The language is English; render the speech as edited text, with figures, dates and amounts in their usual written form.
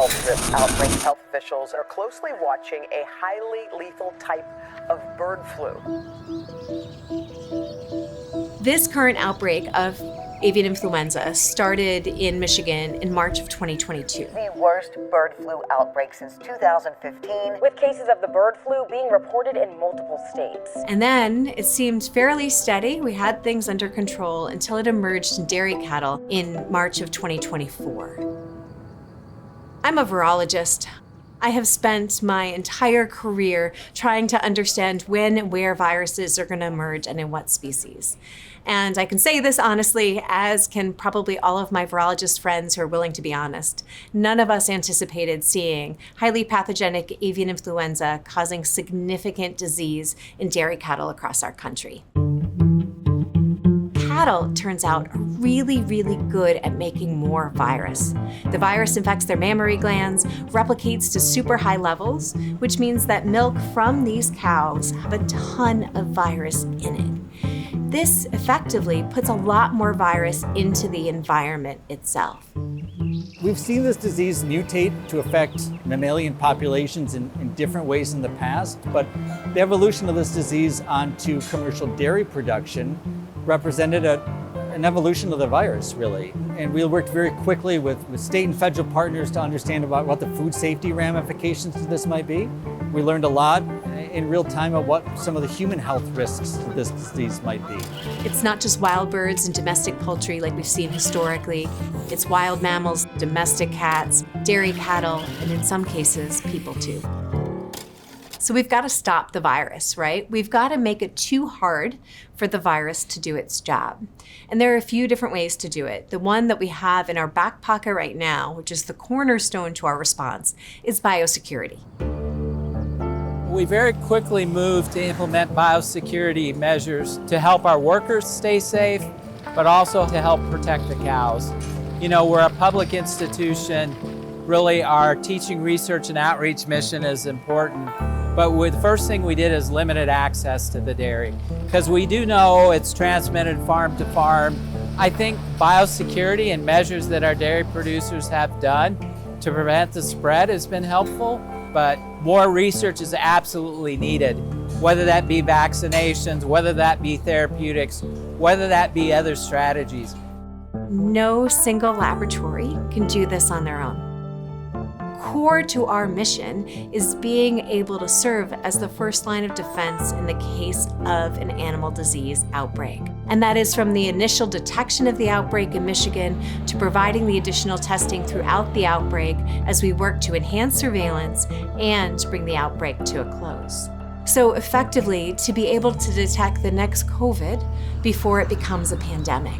health risk outbreaks, health officials are closely watching a highly lethal type of bird flu. This current outbreak of avian influenza started in Michigan in March of 2022. The worst bird flu outbreak since 2015, with cases of the bird flu being reported in multiple states. And then it seemed fairly steady. We had things under control until it emerged in dairy cattle in March of 2024. I'm a virologist. I have spent my entire career trying to understand when and where viruses are going to emerge and in what species. And I can say this honestly, as can probably all of my virologist friends who are willing to be honest. None of us anticipated seeing highly pathogenic avian influenza causing significant disease in dairy cattle across our country. Cattle, turns out, are really, really good at making more virus. The virus infects their mammary glands, replicates to super high levels, which means that milk from these cows have a ton of virus in it. This effectively puts a lot more virus into the environment itself. We've seen this disease mutate to affect mammalian populations in different ways in the past, but the evolution of this disease onto commercial dairy production represented an evolution of the virus, really. And we worked very quickly with state and federal partners to understand about what the food safety ramifications of this might be. We learned a lot in real time of what some of the human health risks of this disease might be. It's not just wild birds and domestic poultry like we've seen historically. It's wild mammals, domestic cats, dairy cattle, and in some cases, people too. So we've got to stop the virus, right? We've got to make it too hard for the virus to do its job. And there are a few different ways to do it. The one that we have in our back pocket right now, which is the cornerstone to our response, is biosecurity. We very quickly moved to implement biosecurity measures to help our workers stay safe, but also to help protect the cows. You know, we're a public institution. Really, our teaching, research, and outreach mission is important. But the first thing we did is limited access to the dairy, because we do know it's transmitted farm to farm. I think biosecurity and measures that our dairy producers have done to prevent the spread has been helpful, but more research is absolutely needed, whether that be vaccinations, whether that be therapeutics, whether that be other strategies. No single laboratory can do this on their own. Core to our mission is being able to serve as the first line of defense in the case of an animal disease outbreak. And that is from the initial detection of the outbreak in Michigan to providing the additional testing throughout the outbreak as we work to enhance surveillance and bring the outbreak to a close. So effectively, to be able to detect the next COVID before it becomes a pandemic.